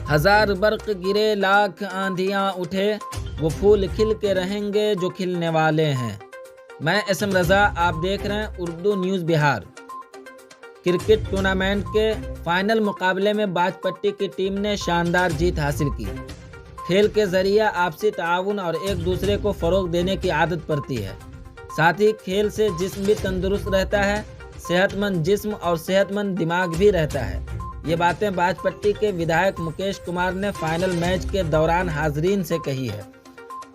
हजार बर्क गिरे लाख आंधियां उठे, वो फूल खिल के रहेंगे जो खिलने वाले हैं। मैं एसएम रजा, आप देख रहे हैं Urdu news Bihar. Cricket tournament के फाइनल मुकाबले में बाजपट्टी की टीम ने शानदार जीत हासिल की। खेल के जरिए आपसी ताउन और एक दूसरे को फ़रोग देने की आदत पड़ती है। साथ ही खेल से जिस्म भी तंदुरुस्त रहता है, सेहतमंद जिस्म और सेहतमंद दिमाग भी रहता है। ये बातें बाजपट्टी के विधायक मुकेश कुमार ने फाइनल मैच के दौरान हाजरीन से कही है।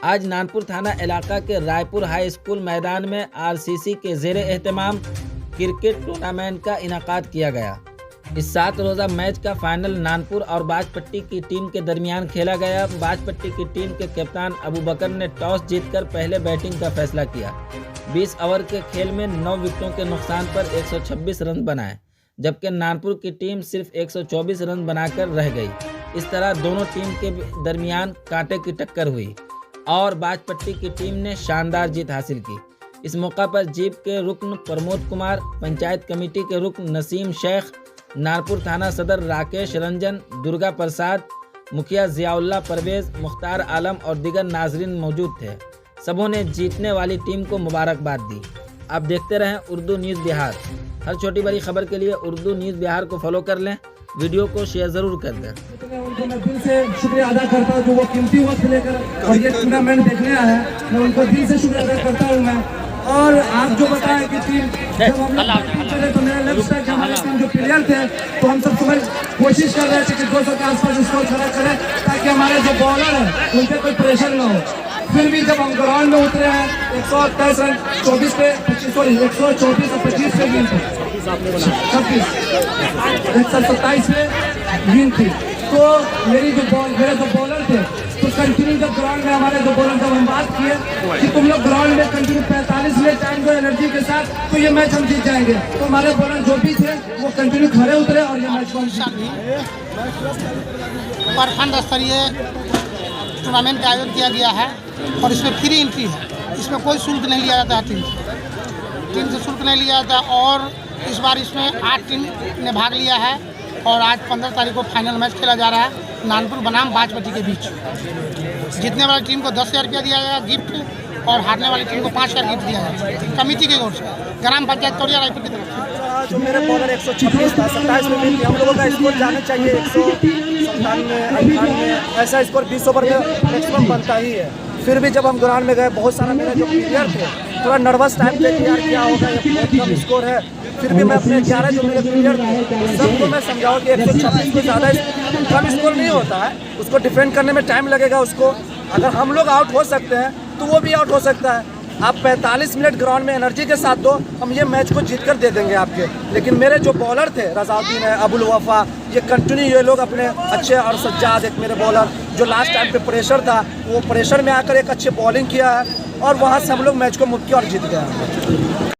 आज नानपुर थाना इलाका के रायपुर हाई स्कूल मैदान में आरसीसी के ज़ेरे एहतमाम क्रिकेट टूर्नामेंट का इनाकाद किया गया। इस 7 रोज़ा मैच का फाइनल नानपुर और बाजपट्टी की टीम के दरमियान खेला गया। बाजपट्टी की टीम के कप्तान अबू बकर ने टॉस जीतकर पहले बैटिंग का फैसला किया। 20 ओवर के खेल में 9 विकेटों के नुकसान पर 126 रन बनाए, जबकि नानपुर की टीम सिर्फ 124 रन बनाकर रह गई। इस तरह दोनों टीम के दरमियान कांटे की टक्कर हुई और बाजपट्टी की टीम ने शानदार जीत हासिल की। इस मौका पर जीप के रुकन प्रमोद कुमार, पंचायत कमेटी के रुकन नसीम शेख, नानपुर थाना सदर राकेश रंजन, दुर्गा प्रसाद, मुखिया जियाउल्ला परवेज, मुख्तार आलम और दीगर नाजरीन मौजूद थे। सबों ने जीतने वाली टीम को मुबारकबाद दी। आप देखते रहें उर्दू न्यूज़ बिहार। हर छोटी बड़ी खबर के लिए उर्दू न्यूज़ बिहार को फॉलो कर लें, वीडियो को शेयर ज़रूर कर दें। उनको मैं दिल से शुक्रिया अदा करता हूँ जो वो कीमती वक्त लेकर और ये टूर्नामेंट देखने आया है। मैं उनको दिल से शुक्रिया अदा करता हूँ मैं। और आप जो बताएं कि टीम जब हम लोग चले तो मेरा लक्ष्य है कि हमारे टीम जो प्लेयर थे तो हम सब सुबह कोशिश कर रहे थे कि 200 के आसपास स्कोर खड़ा करें ताकि हमारे जो बॉलर हैं उन पर कोई प्रेशर न हो। फिर भी जब हम ग्राउंड में उतरे हैं 128 रन 24 पे 124 और 25 पे विन थी, 127 पे विन थी। तो मेरे जो बॉलर थे तो कंटिन्यू जब ग्राउंड में हमारे जो बॉलर जब हम बात किए कि तुम लोग ग्राउंड में कंटिन्यू 45 मिनट टाइम दो एनर्जी के साथ तो ये मैच हम जीत जाएंगे। तो हमारे बॉलर जो भी थे वो कंटिन्यू खड़े उतरे और ये मैच प्रखंड स्तरीय टूर्नामेंट का आयोजन किया गया है और इसमें फ्री एंट्री है। इसमें कोई शुल्क नहीं लिया जाता है, टीम से शुल्क नहीं लिया जाता। और इस बार इसमें 8 टीम ने भाग लिया है और आज 15 तारीख को फाइनल मैच खेला जा रहा है नानपुर बनाम बाजपट्टी के बीच। जीतने वाली टीम को 10,000 रुपया दिया जाएगा गिफ्ट और हारने वाली टीम को 5,000 गिफ्ट दिया जाएगा कमेटी की ओर से, ग्राम पंचायत तोड़िया रायपुर की तरफ से। जो मेरे बॉलर 126 था, 27 में भी हम लोगों का स्कोर जाना चाहिए 197, 98। ऐसा स्कोर 20 ओवर में मैक्सिमम बनता ही है। फिर भी जब हम ग्राउंड में गए बहुत सारा मेरा जो प्लेयर थे थोड़ा नर्वस टाइप थे कि यार क्या होगा, ये बहुत कम स्कोर है। फिर भी मैं अपने 11 जो मेरे प्लेयर थे सबको मैं समझाऊँ कि 126 को ज़्यादा कम स्कोर नहीं होता है, उसको डिफेंड करने में टाइम लगेगा। उसको अगर हम लोग आउट हो सकते हैं तो वो भी आउट हो सकता है। आप 45 मिनट ग्राउंड में एनर्जी के साथ दो, हम ये मैच को जीत कर दे देंगे आपके। लेकिन मेरे जो बॉलर थे रजाउद्दीन है, अबुल वफा, ये कंटिन्यू ये लोग अपने अच्छे, और सज्जाद एक मेरे बॉलर जो लास्ट टाइम पे प्रेशर था वो प्रेशर में आकर एक अच्छे बॉलिंग किया है और वहाँ से हम लोग मैच को मुक्त किया और जीत गया।